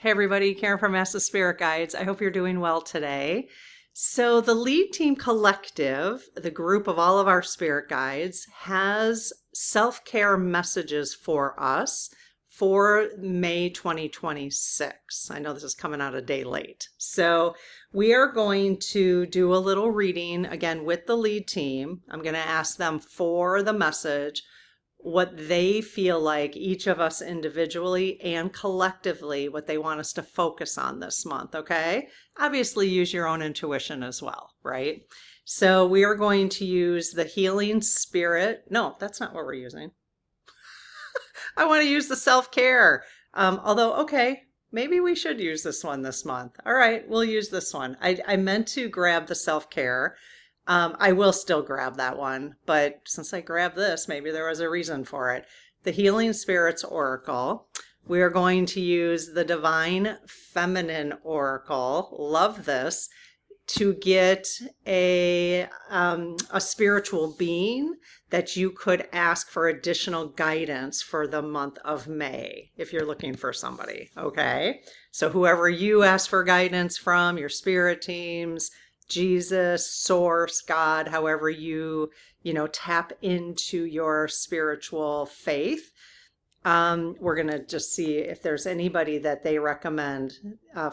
Hey everybody, Karen from Master Spirit Guides. I hope you're doing well today. So the Lead Team Collective, the group of all of our spirit guides, has self-care messages for us for May 2026. I know this is coming out a day late. So we are going to do a little reading again with the Lead Team. I'm going to ask them for the message, what they feel like, each of us individually and collectively, what they want us to focus on this month, okay? Obviously, use your own intuition as well, right? So we are going to use the healing spirit. No, that's not what we're using. I want to use the self-care. Although, okay, maybe we should use this one this month. All right, we'll use this one. I meant to grab the self-care. I will still grab that one, but since I grabbed this, maybe there was a reason for it. The Healing Spirits Oracle. We are going to use the Divine Feminine Oracle. Love this. To get a spiritual being that you could ask for additional guidance for the month of May, if you're looking for somebody, okay? So whoever you ask for guidance from, your spirit teams, Jesus, Source, God, however you tap into your spiritual faith. We're going to just see if there's anybody that they recommend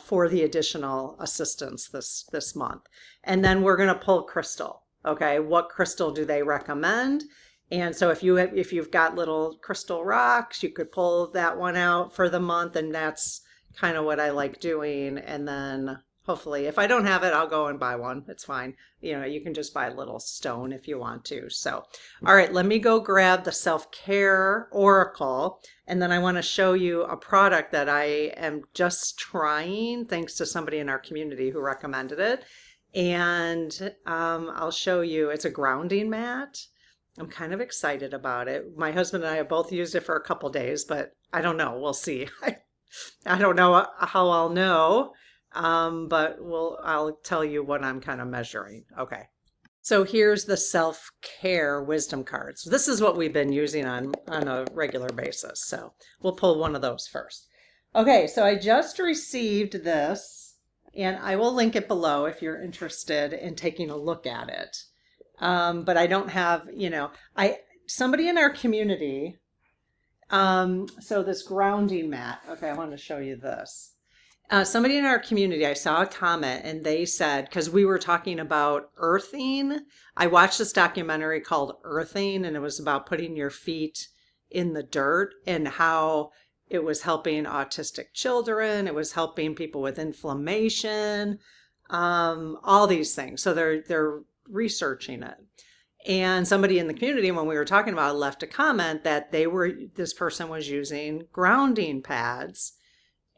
for the additional assistance this month. And then we're going to pull crystal. Okay, what crystal do they recommend? And so if you've got little crystal rocks, you could pull that one out for the month, and that's kind of what I like doing. And then hopefully, if I don't have it, I'll go and buy one. It's fine. You can just buy a little stone if you want to. So, all right, let me go grab the self-care oracle. And then I want to show you a product that I am just trying, thanks to somebody in our community who recommended it. And I'll show you, it's a grounding mat. I'm kind of excited about it. My husband and I have both used it for a couple days, but I don't know. We'll see. I don't know how I'll know. But I'll tell you what I'm kind of measuring. Okay. So here's the self-care wisdom cards. This is what we've been using on a regular basis. So we'll pull one of those first. Okay. So I just received this, and I will link it below if you're interested in taking a look at it. But I don't have, somebody in our community. So this grounding mat. Okay. I want to show you this. Somebody in our community, I saw a comment and they said, because we were talking about earthing. I watched this documentary called Earthing, and it was about putting your feet in the dirt and how it was helping autistic children. It was helping people with inflammation, all these things. So they're researching it. And somebody in the community, when we were talking about it, left a comment that this person was using grounding pads,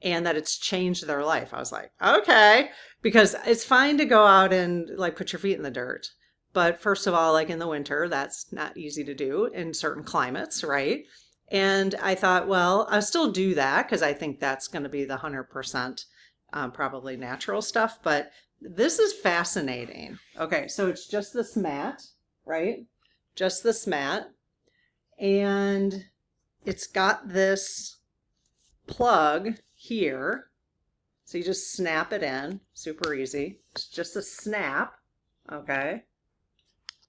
and that it's changed their life. I was like, okay, because it's fine to go out and like put your feet in the dirt. But first of all, like in the winter, that's not easy to do in certain climates, right? And I thought, well, I'll still do that because I think that's going to be the 100% probably natural stuff. But this is fascinating. Okay, so it's just this mat, right? Just this mat. And it's got this plug here. So you just snap it in, super easy. It's just a snap. Okay.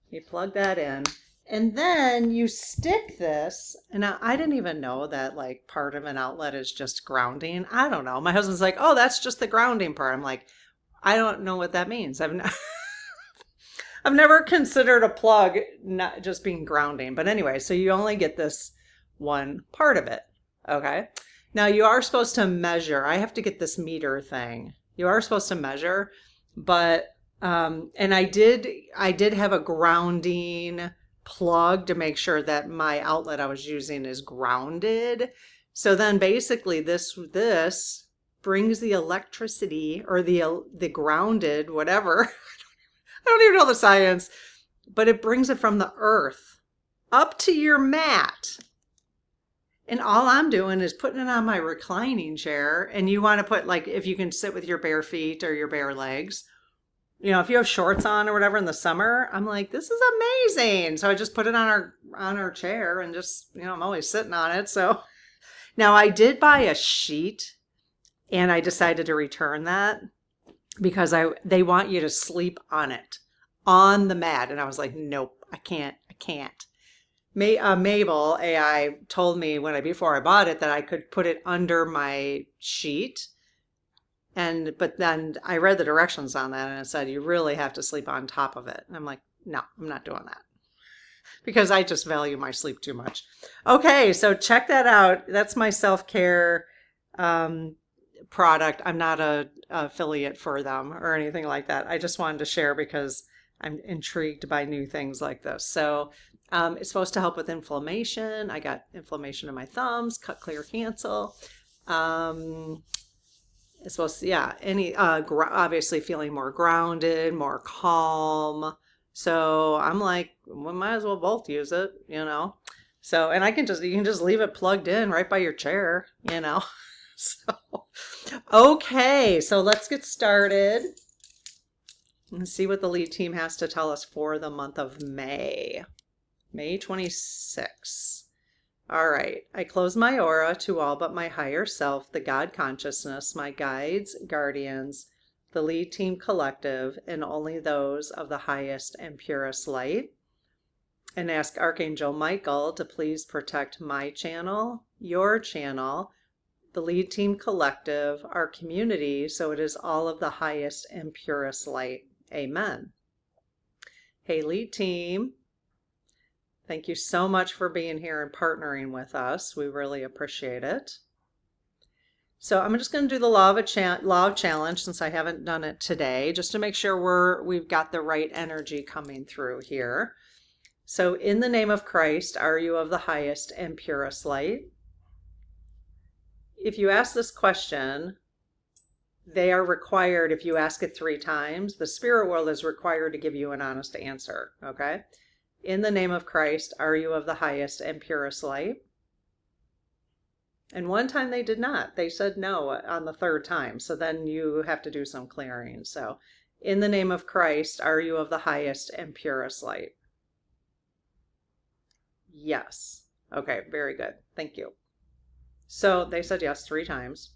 You plug that in, and then you stick this. And I didn't even know that like part of an outlet is just grounding. I don't know. My husband's like, oh, that's just the grounding part. I'm like, I don't know what that means. I've never considered a plug not just being grounding. But anyway, so you only get this one part of it. Okay. Now you are supposed to measure. I have to get this meter thing. You are supposed to measure, but and I did have a grounding plug to make sure that my outlet I was using is grounded. So then basically this brings the electricity or the grounded whatever. I don't even know the science, but it brings it from the earth up to your mat. And all I'm doing is putting it on my reclining chair. And you want to put, like, if you can sit with your bare feet or your bare legs, if you have shorts on or whatever in the summer, I'm like, this is amazing. So I just put it on our chair and just, I'm always sitting on it. So now I did buy a sheet And I decided to return that because they want you to sleep on it, on the mat. And I was like, nope, I can't. Mabel AI told me before I bought it that I could put it under my sheet. But then I read the directions on that and it said, you really have to sleep on top of it. And I'm like, no, I'm not doing that because I just value my sleep too much. Okay, so check that out. That's my self-care product. I'm not a affiliate for them or anything like that. I just wanted to share because I'm intrigued by new things like this. So it's supposed to help with inflammation. I got inflammation in my thumbs, cut, clear, cancel. It's supposed to, yeah, obviously feeling more grounded, more calm. So I'm like, we might as well both use it, So, and you can just leave it plugged in right by your chair, So, okay, so let's get started and see what the lead team has to tell us for the month of May 26th. All right, I close my aura to all but my higher self, the God consciousness, my guides, guardians, the lead team collective, and only those of the highest and purest light. And ask Archangel Michael to please protect my channel, your channel, the lead team collective, our community, so it is all of the highest and purest light. Amen. Hey, lead team. Thank you so much for being here and partnering with us. We really appreciate it. So I'm just going to do the law of challenge since I haven't done it today, just to make sure we've got the right energy coming through here. So in the name of Christ, are you of the highest and purest light? If you ask this question, they are required, if you ask it 3 times, the spirit world is required to give you an honest answer, okay? In the name of Christ, are you of the highest and purest light? And one time they did not. They said no on the 3rd time. So then you have to do some clearing. So in the name of Christ, are you of the highest and purest light? Yes. Okay, very good. Thank you. So they said yes 3 times.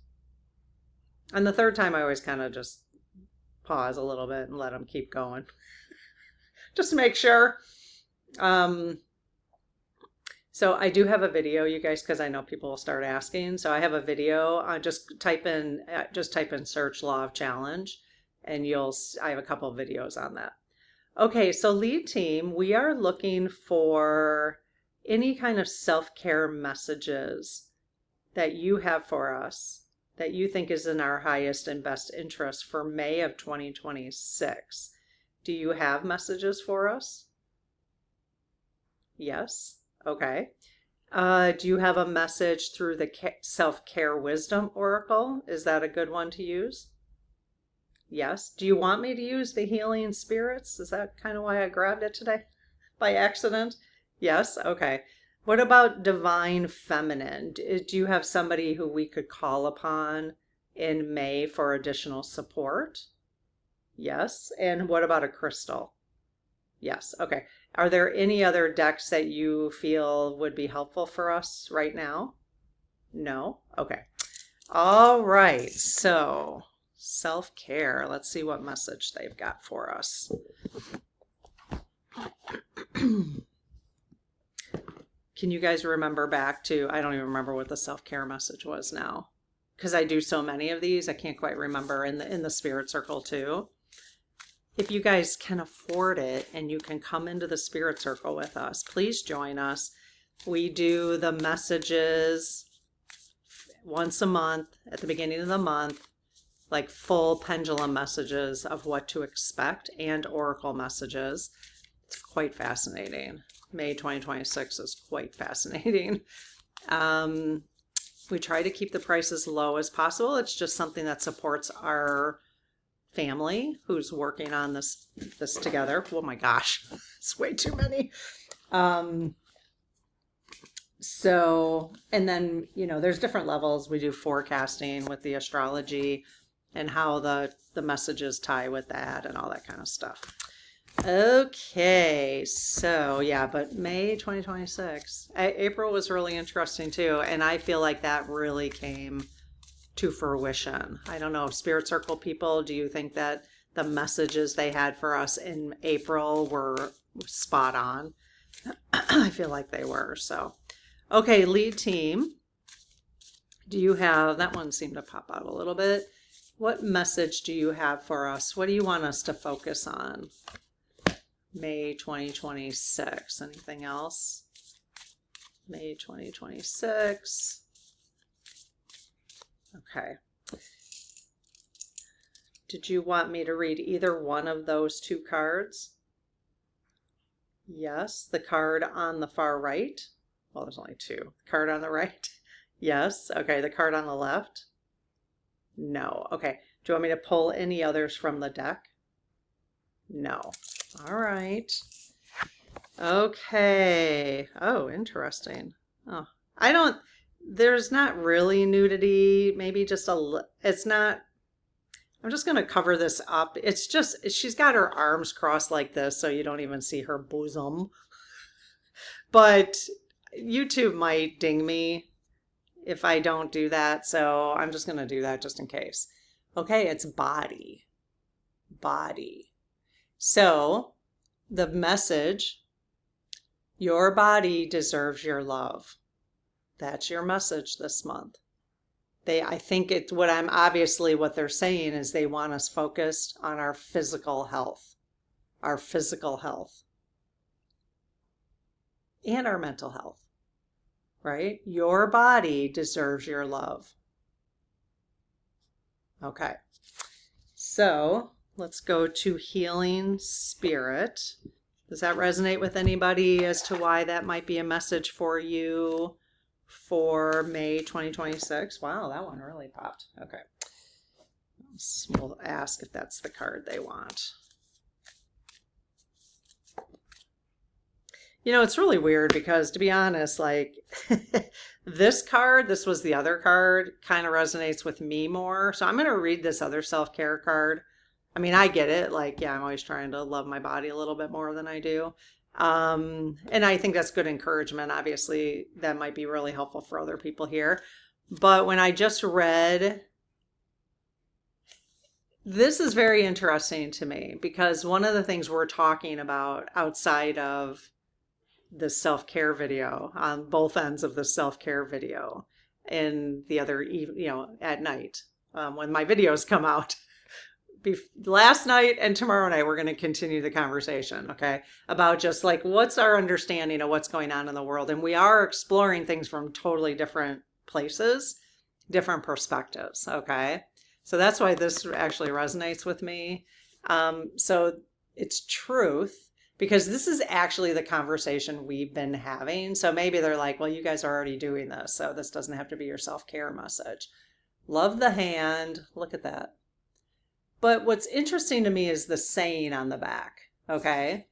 And the 3rd time I always kind of just pause a little bit and let them keep going. Just to make sure. So I do have a video, you guys, because I know people will start asking. So I have a video. Just type in search law of challenge, and I have a couple of videos on that. Okay, so lead team, we are looking for any kind of self-care messages that you have for us that you think is in our highest and best interest for May of 2026. Do you have messages for us? Yes. Okay. Do you have a message through the self-care wisdom oracle? Is that a good one to use? Yes. Do you want me to use the healing spirits? Is that kind of why I grabbed it today by accident? Yes. Okay. What about divine feminine? Do you have somebody who we could call upon in May for additional support? Yes. And what about a crystal? Yes. Okay. Are there any other decks that you feel would be helpful for us right now? No? Okay. All right. So self-care. Let's see what message they've got for us. Can you guys remember back to, I don't even remember what the self-care message was now, because I do so many of these. I can't quite remember in the spirit circle too. If you guys can afford it and you can come into the spirit circle with us, please join us. We do the messages once a month at the beginning of the month, like full pendulum messages of what to expect and oracle messages. It's quite fascinating. May 2026 is quite fascinating. We try to keep the price as low as possible. It's just something that supports our family who's working on this together. Oh my gosh, it's way too many. So, and then, there's different levels. We do forecasting with the astrology and how the messages tie with that and all that kind of stuff. Okay, so yeah, but May 2026. April was really interesting too, and I feel like that really came to fruition. I don't know, Spirit Circle people, do you think that the messages they had for us in April were spot on? I feel like they were. So, okay, lead team. Do you have, that one seemed to pop out a little bit. What message do you have for us? What do you want us to focus on? May 2026. Anything else? May 2026. Okay. Did you want me to read either one of those two cards? Yes. The card on the far right. Well, there's only two. The card on the right. Yes. Okay. The card on the left. No. Okay. Do you want me to pull any others from the deck? No. All right. Okay. Oh, interesting. Oh, there's not really nudity. Maybe just it's not, I'm just going to cover this up. It's just, she's got her arms crossed like this, so you don't even see her bosom. But YouTube might ding me if I don't do that, so I'm just going to do that just in case. Okay, it's body. Body. So, the message, your body deserves your love. That's your message this month. I think it's what they're saying is they want us focused on our physical health. Our physical health. And our mental health. Right? Your body deserves your love. Okay. So, let's go to healing spirit. Does that resonate with anybody as to why that might be a message for you for May 2026? Wow, that one really popped. Okay. We'll ask if that's the card they want. You know, it's really weird because, to be honest, like this card, this was the other card, kind of resonates with me more. So I'm going to read this other self-care card. I mean, I get it. Like, yeah, I'm always trying to love my body a little bit more than I do. And I think that's good encouragement. Obviously, that might be really helpful for other people here. But when I just read, this is very interesting to me because one of the things we're talking about outside of the self-care video, on both ends of the self-care video, and the other, at night, when my videos come out, last night and tomorrow night, we're going to continue the conversation, okay, about just like what's our understanding of what's going on in the world. And we are exploring things from totally different places, different perspectives, okay? So that's why this actually resonates with me. So it's truth, because this is actually the conversation we've been having. So maybe they're like, well, you guys are already doing this, so this doesn't have to be your self-care message. Love the hand. Look at that. But what's interesting to me is the saying on the back, okay?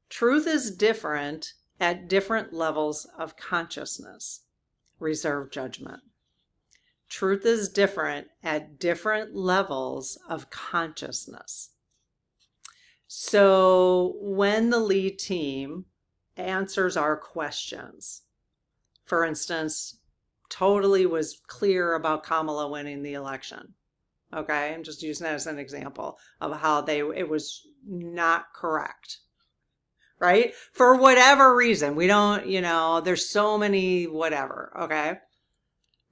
Truth is different at different levels of consciousness. Reserve judgment. Truth is different at different levels of consciousness. So when the lead team answers our questions, for instance, totally was clear about Kamala winning the election. Okay, I'm just using that as an example of how it was not correct, right? For whatever reason, we don't, there's so many whatever, okay?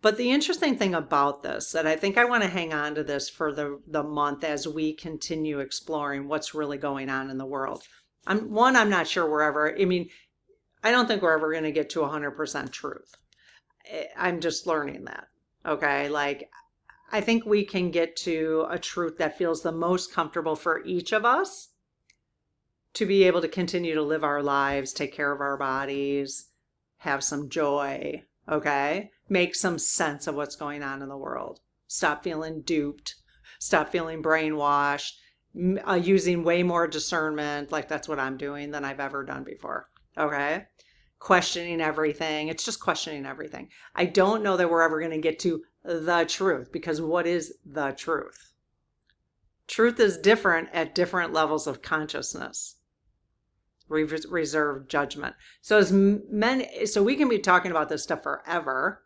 But the interesting thing about this, that I think I want to hang on to this for the month as we continue exploring what's really going on in the world. I'm not sure I don't think we're ever going to get to 100% truth. I'm just learning that, okay? Like, I think we can get to a truth that feels the most comfortable for each of us to be able to continue to live our lives, take care of our bodies, have some joy, okay? Make some sense of what's going on in the world. Stop feeling duped. Stop feeling brainwashed. Using way more discernment, like that's what I'm doing, than I've ever done before, okay? Questioning everything. It's just questioning everything. I don't know that we're ever going to get to the truth, because what is the truth? Truth is different at different levels of consciousness. Reserve judgment. So we can be talking about this stuff forever,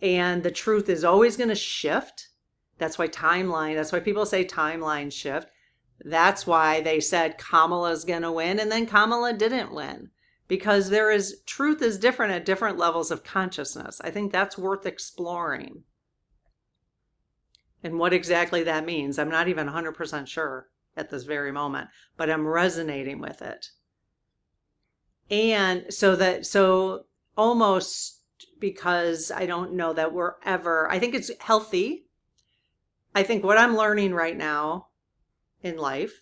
And the truth is always going to shift. That's why people say timeline shift. That's why they said Kamala's going to win, and then Kamala didn't win. Because truth is different at different levels of consciousness. I think that's worth exploring. And what exactly that means, I'm not even 100% sure at this very moment, but I'm resonating with it. And so almost, because I don't know that I think it's healthy. I think what I'm learning right now in life,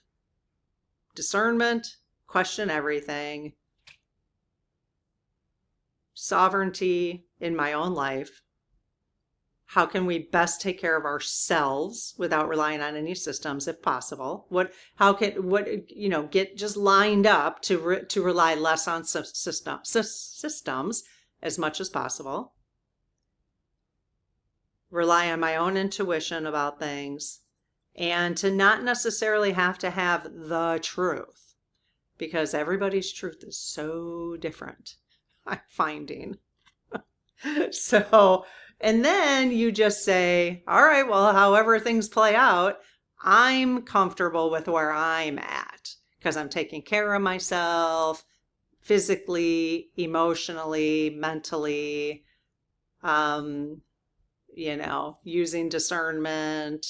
discernment, question everything, sovereignty in my own life. How can we best take care of ourselves without relying on any systems, if possible? Get just lined up to rely less on systems as much as possible. Rely on my own intuition about things, and to not necessarily have to have the truth, because everybody's truth is so different, I'm finding. So, and then you just say, all right, well, however things play out, I'm comfortable with where I'm at because I'm taking care of myself physically, emotionally, mentally, using discernment,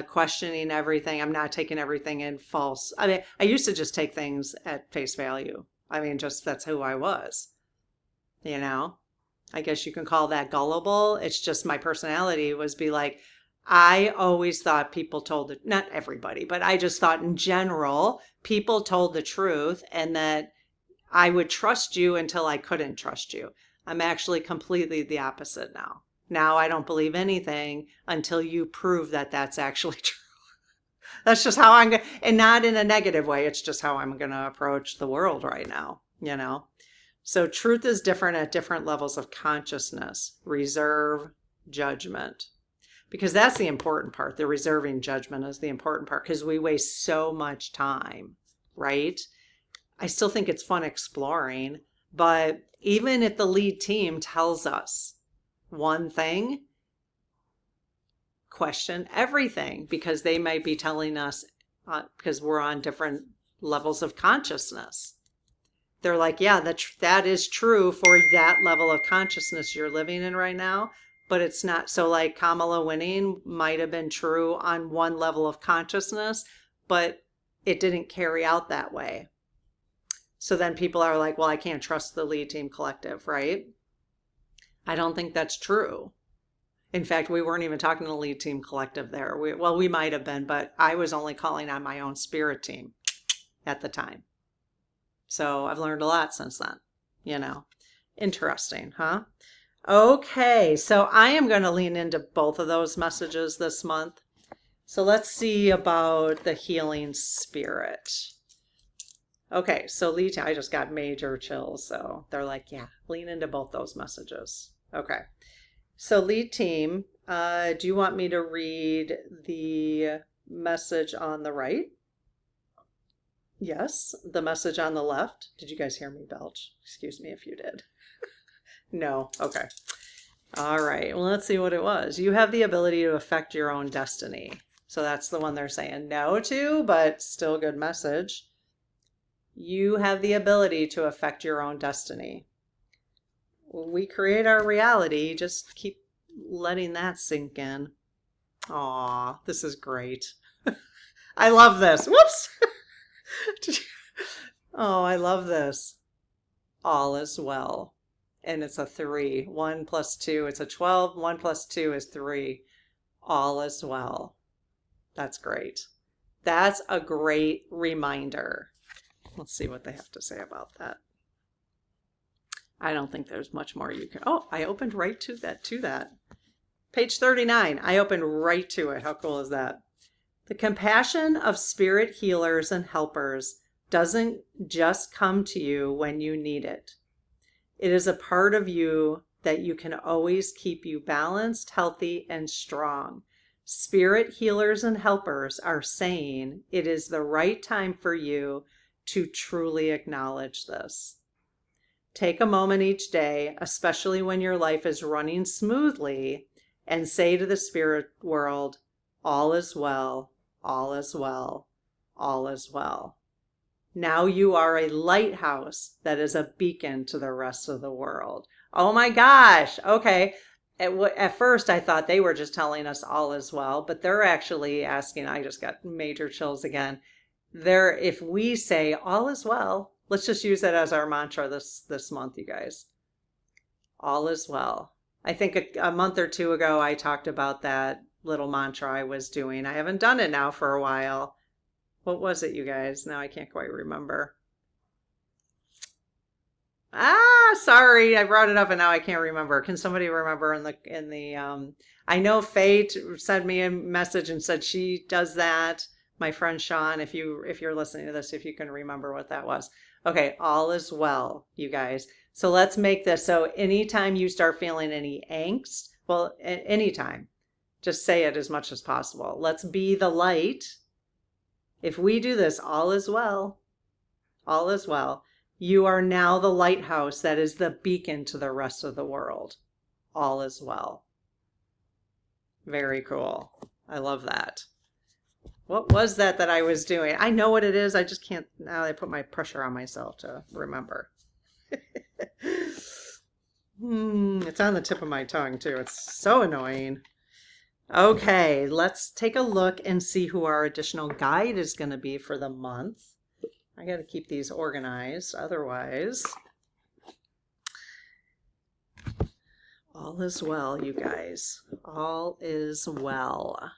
questioning everything. I'm not taking everything in false. I mean, I used to just take things at face value. I mean, just that's who I was, I guess you can call that gullible. It's just my personality was be like, I always thought people told it, not everybody, but I just thought in general, people told the truth and that I would trust you until I couldn't trust you. I'm actually completely the opposite now. Now I don't believe anything until you prove that that's actually true. That's just how I'm going to, and not in a negative way. It's just how I'm going to approach the world right now, So truth is different at different levels of consciousness, reserve, judgment. Because that's the important part. The reserving judgment is the important part because we waste so much time, right? I still think it's fun exploring, but even if the lead team tells us one thing, question everything because they might be telling us because we're on different levels of consciousness. They're like, yeah, that is true for that level of consciousness you're living in right now, but it's not. So like Kamala winning might have been true on one level of consciousness, but it didn't carry out that way. So then people are like, well, I can't trust the lead team collective, right? I don't think that's true. In fact, we weren't even talking to the lead team collective there. We might have been, but I was only calling on my own spirit team at the time. So I've learned a lot since then, Interesting, huh? Okay, so I am going to lean into both of those messages this month. So let's see about the healing spirit. Okay, so lead team, I just got major chills. So they're like, yeah, lean into both those messages. Okay, so lead team, do you want me to read the message on the right? Yes, the message on the left. Did you guys hear me belch? Excuse me if you did. No, okay. All right, well, let's see what it was. You have the ability to affect your own destiny. So that's the one they're saying no to, but still good message. You have the ability to affect your own destiny. We create our reality. Just keep letting that sink in. Aw, this is great. I love this. Whoops. Oh, I love this. All is well. And it's a 3. 1 plus 2, it's a 12. 1 plus 2 is 3. All is well. That's great. That's a great reminder. Let's see what they have to say about that. I don't think there's much more you can. Oh, I opened right to that. Page 39. I opened right to it. How cool is that? The compassion of spirit healers and helpers doesn't just come to you when you need it. It is a part of you that you can always keep you balanced, healthy, and strong. Spirit healers and helpers are saying it is the right time for you to truly acknowledge this. Take a moment each day, especially when your life is running smoothly, and say to the spirit world, all is well, all is well, all is well. Now you are a lighthouse that is a beacon to the rest of the world. Oh my gosh. Okay. At first, I thought they were just telling us all is well, but they're actually asking. I just got major chills again. If we say all is well, let's just use that as our mantra this month, you guys. All is well. I think a month or two ago, I talked about that little mantra I was doing. I haven't done it now for a while. What was it, you guys? Now I can't quite remember. Sorry, I brought it up and now I can't remember. Can somebody remember I know Faye sent me a message and said she does that. My friend Sean, if you're listening to this, if you can remember what that was. Okay, all is well, you guys. So let's make this so anytime you start feeling any angst, well, anytime, just say it as much as possible. Let's be the light. If we do this, all is well, all is well. You are now the lighthouse that is the beacon to the rest of the world. All is well. Very cool. I love that. What was that I was doing? I know what it is. I just can't, now I put my pressure on myself to remember. It's on the tip of my tongue too. It's so annoying. Okay, let's take a look and see who our additional guide is going to be for the month. I got to keep these organized, otherwise. All is well, you guys. All is well.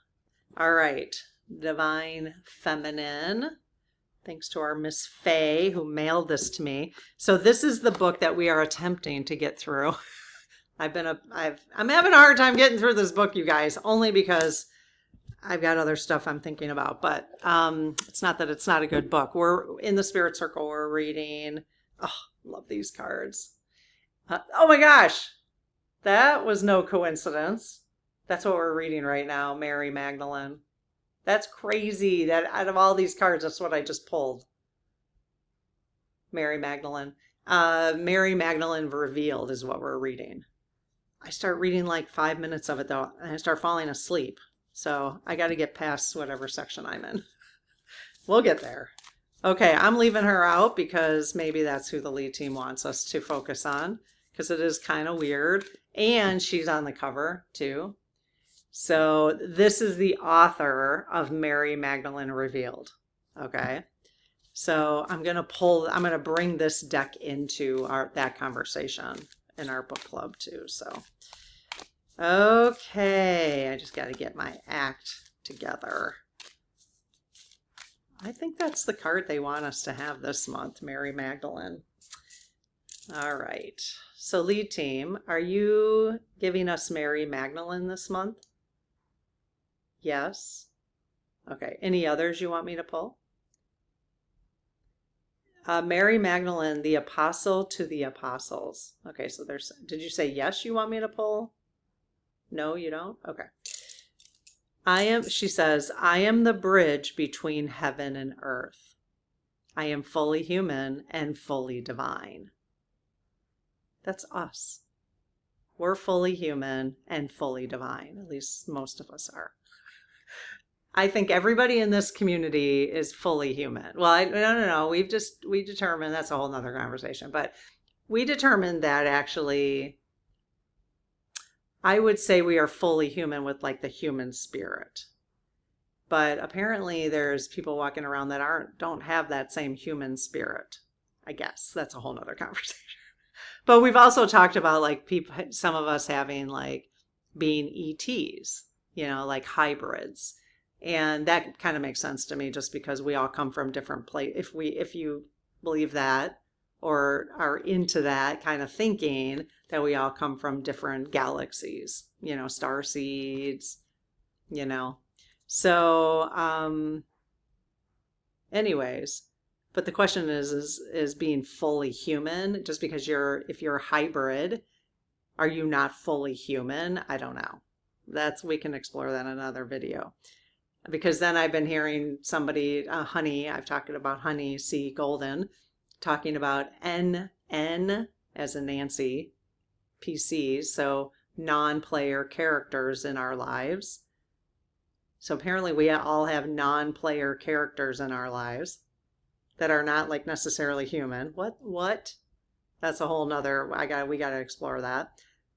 All right, Divine Feminine. Thanks to our Miss Faye who mailed this to me. So this is the book that we are attempting to get through. I'm having a hard time getting through this book, you guys, only because I've got other stuff I'm thinking about, but it's not that it's not a good book. We're in the Spirit Circle. We're reading. Oh, love these cards. Oh my gosh, that was no coincidence. That's what we're reading right now, Mary Magdalene. That's crazy that out of all these cards, that's what I just pulled. Mary Magdalene. Mary Magdalene Revealed is what we're reading. I start reading like 5 minutes of it though, and I start falling asleep. So I got to get past whatever section I'm in. We'll get there. Okay, I'm leaving her out because maybe that's who the lead team wants us to focus on, because it is kind of weird. And she's on the cover too. So this is the author of Mary Magdalene Revealed. Okay. So I'm going to bring this deck into that conversation in our book club too. So okay, I just got to get my act together. I think that's the card they want us to have this month, Mary Magdalene. All right, so lead team, are you giving us Mary Magdalene this month? Yes. Okay, any others you want me to pull? Mary Magdalene, the apostle to the apostles. Okay, so did you say yes you want me to pull? No, you don't? Okay. She says, I am the bridge between heaven and earth. I am fully human and fully divine. That's us. We're fully human and fully divine. At least most of us are. I think everybody in this community is fully human. Well, no. We determined, that's a whole nother conversation, but we determined that actually, I would say we are fully human with like the human spirit. But apparently there's people walking around that don't have that same human spirit. I guess that's a whole nother conversation. But we've also talked about like some of us having like being ETs, like hybrids. And that kind of makes sense to me just because we all come from different places. If you believe that or are into that kind of thinking that we all come from different galaxies, star seeds, So anyways, but the question is being fully human, just because if you're a hybrid, are you not fully human? I don't know. We can explore that in another video. Because then I've been hearing somebody, Honey, I've talked about Honey C. Golden, talking about NN, and as in Nancy, PCs, so non-player characters in our lives. So apparently we all have non-player characters in our lives that are not like necessarily human. What? That's a whole nother, we got to explore that.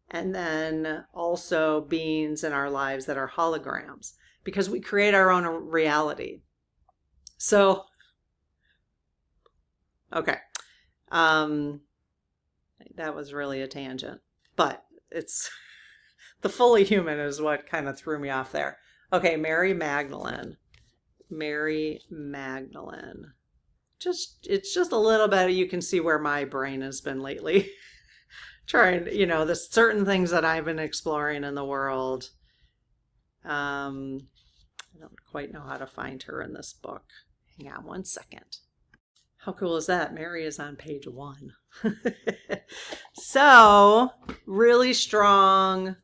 And then also beings in our lives that are holograms, because we create our own reality. So, okay. That was really a tangent, but it's the fully human is what kind of threw me off there. Okay, Mary Magdalene. Mary Magdalene. It's just a little bit, you can see where my brain has been lately. Trying, the certain things that I've been exploring in the world. I don't quite know how to find her in this book. Hang on one second. How cool is that? Mary is on page 1. So, really strong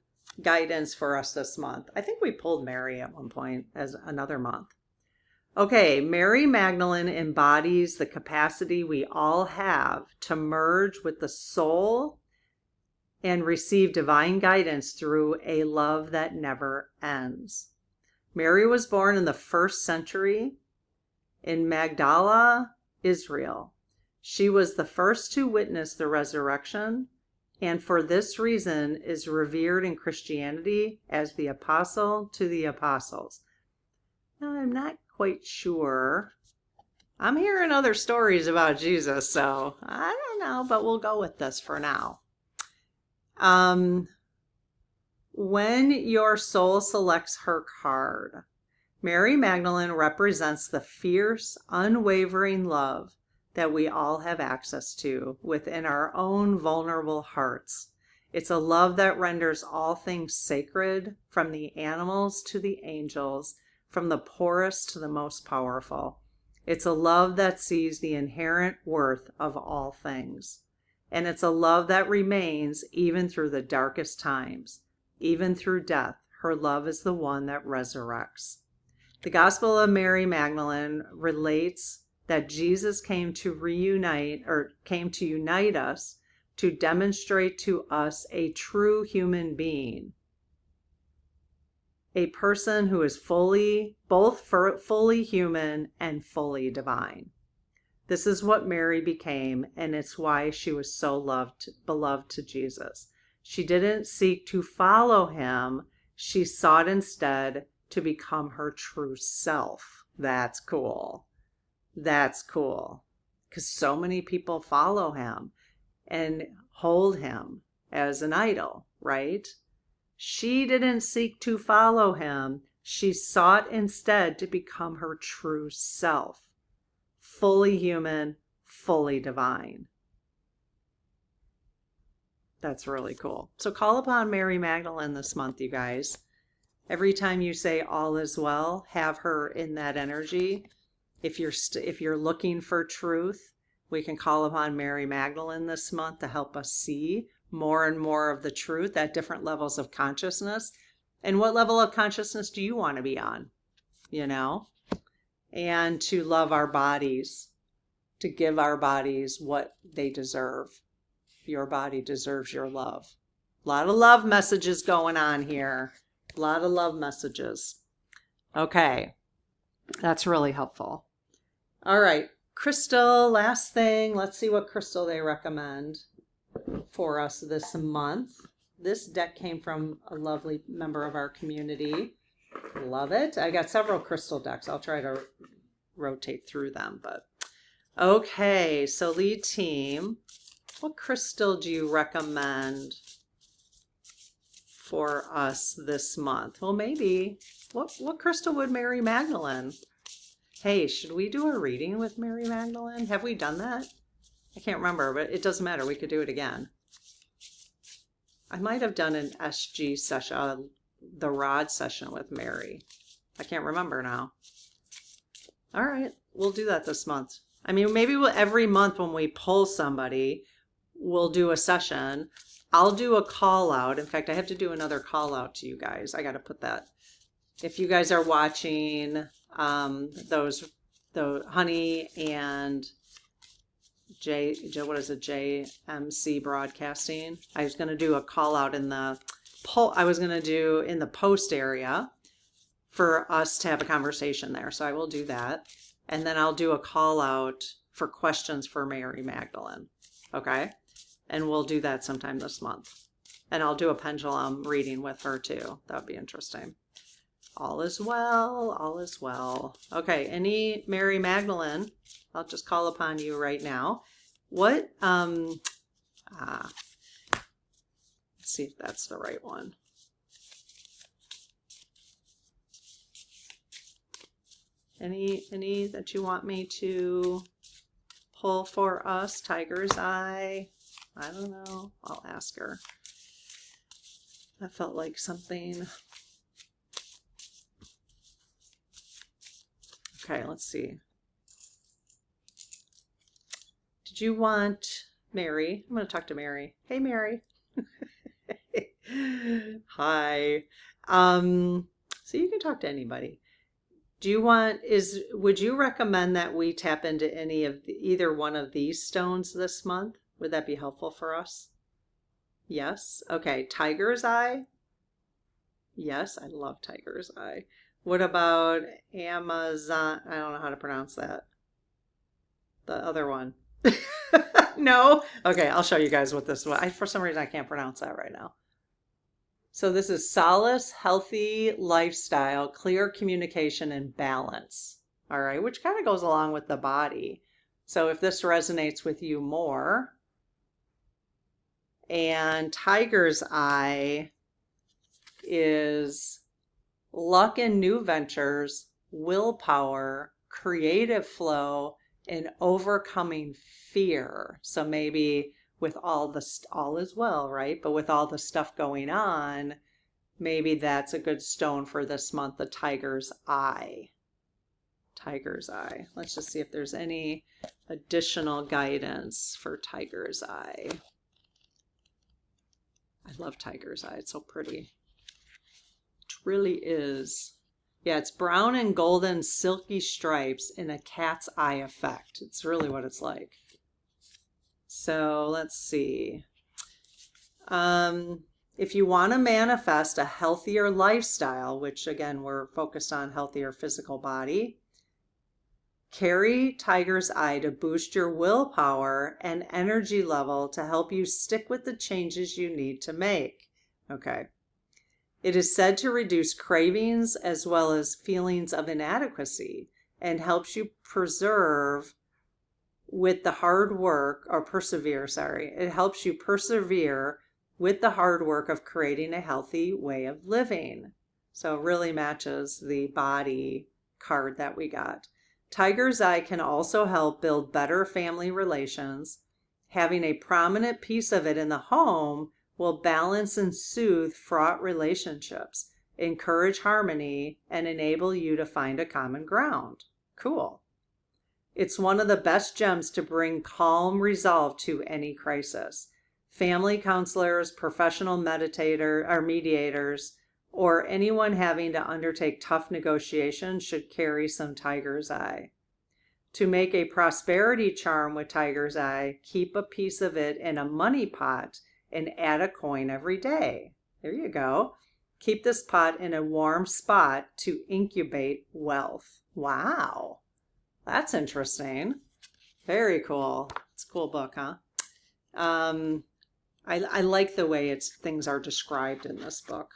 guidance for us this month. I think we pulled Mary at one point as another month. Okay, Mary Magdalene embodies the capacity we all have to merge with the soul and receive divine guidance through a love that never ends. Mary was born in the 1st century in Magdala, Israel. She was the first to witness the resurrection, and for this reason is revered in Christianity as the apostle to the apostles. Now, I'm not quite sure. I'm hearing other stories about Jesus, so I don't know, but we'll go with this for now. When your soul selects her card, Mary Magdalene represents the fierce, unwavering love that we all have access to within our own vulnerable hearts. It's a love that renders all things sacred, from the animals to the angels, from the poorest to the most powerful. It's a love that sees the inherent worth of all things. And it's a love that remains even through the darkest times. Even through death, her love is the one that resurrects. The Gospel of Mary Magdalene relates that Jesus came to unite us, to demonstrate to us a true human being, a person who is both fully human and fully divine. This is what Mary became, and it's why she was so beloved to Jesus. She didn't seek to follow him. She sought instead to become her true self. That's cool. That's cool. Because so many people follow him and hold him as an idol, right? She didn't seek to follow him. She sought instead to become her true self. Fully human, fully divine. That's really cool. So call upon Mary Magdalene this month, you guys. Every time you say all is well, have her in that energy. If you're looking for truth, we can call upon Mary Magdalene this month to help us see more and more of the truth at different levels of consciousness. And what level of consciousness do you want to be on? And to love our bodies, to give our bodies what they deserve. Your body deserves your love. A lot of love messages going on here. A lot of love messages. Okay, that's really helpful. All right, crystal, last thing. Let's see what crystal they recommend for us this month. This deck came from a lovely member of our community. Love it. I got several crystal decks. I'll try to rotate through them, but okay. So lead team, what crystal do you recommend for us this month? Well, maybe what crystal would Mary Magdalene? Hey, should we do a reading with Mary Magdalene? Have we done that? I can't remember, but it doesn't matter. We could do it again. I might have done an SG session, the rod session with Mary. I can't remember now. All right, we'll do that this month. I mean, maybe every month when we pull somebody, we'll do a session. I'll do a call out. In fact, I have to do another call out to you guys. I got to put that. If you guys are watching the Honey and what is it, JMC Broadcasting. I was going to do a call out in the poll. I was going to do in the post area for us to have a conversation there. So I will do that. And then I'll do a call out for questions for Mary Magdalene. Okay. And we'll do that sometime this month. And I'll do a pendulum reading with her too. That would be interesting. All is well. All is well. Okay. Any Mary Magdalene, I'll just call upon you right now. What, let's see if that's the right one. Any that you want me to pull for us? Tiger's Eye. I don't know. I'll ask her. That felt like something. Okay, let's see. Did you want Mary? I'm going to talk to Mary. Hey, Mary. Hi. So you can talk to anybody. Would you recommend that we tap into either one of these stones this month? Would that be helpful for us? Yes. Okay. Tiger's Eye. Yes. I love Tiger's Eye. What about Amazon? I don't know how to pronounce that. The other one. No? Okay. I'll show you guys what this was. For some reason, I can't pronounce that right now. So this is Solace, Healthy Lifestyle, Clear Communication, and Balance. All right, which kind of goes along with the body. So if this resonates with you more. And Tiger's Eye is luck and new ventures, willpower, creative flow, and overcoming fear. So maybe with all is well, right? But with all the stuff going on, maybe that's a good stone for this month, the Tiger's Eye. Tiger's Eye. Let's just see if there's any additional guidance for Tiger's Eye. I love Tiger's Eye. It's so pretty. It really is. Yeah, it's brown and golden silky stripes in a cat's eye effect. It's really what it's like. So let's see. If you want to manifest a healthier lifestyle, which again, we're focused on healthier physical body, carry Tiger's Eye to boost your willpower and energy level to help you stick with the changes you need to make. Okay. It is said to reduce cravings as well as feelings of inadequacy and helps you persevere with the hard work with the hard work of creating a healthy way of living. So it really matches the body card that we got. Tiger's Eye can also help build better family relations. Having a prominent piece of it in the home will balance and soothe fraught relationships, encourage harmony, and enable you to find a common ground. Cool. It's one of the best gems to bring calm resolve to any crisis. Family counselors, professional mediators, or anyone having to undertake tough negotiations should carry some Tiger's Eye. To make a prosperity charm with Tiger's Eye, keep a piece of it in a money pot and add a coin every day. There you go. Keep this pot in a warm spot to incubate wealth. Wow. That's interesting. Very cool. It's a cool book, huh? I like the way things are described in this book.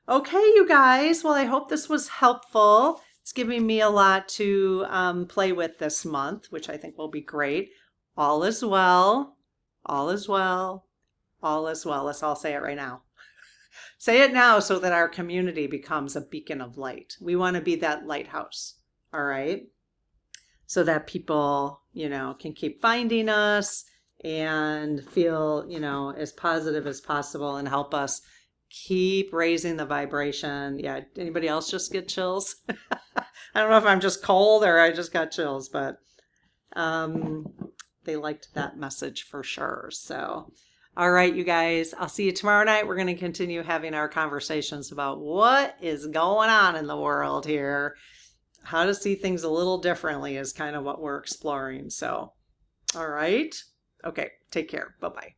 Okay, you guys. Well, I hope this was helpful. It's giving me a lot to play with this month, which I think will be great. All is well. All is well. All is well. Let's all say it right now. Say it now so that our community becomes a beacon of light. We want to be that lighthouse. All right. So that people, can keep finding us and feel, as positive as possible and help us keep raising the vibration. Yeah. Anybody else just get chills? I don't know if I'm just cold or I just got chills, but they liked that message for sure. So, all right, you guys, I'll see you tomorrow night. We're going to continue having our conversations about what is going on in the world here. How to see things a little differently is kind of what we're exploring. So All right. Okay. Take care. Bye bye.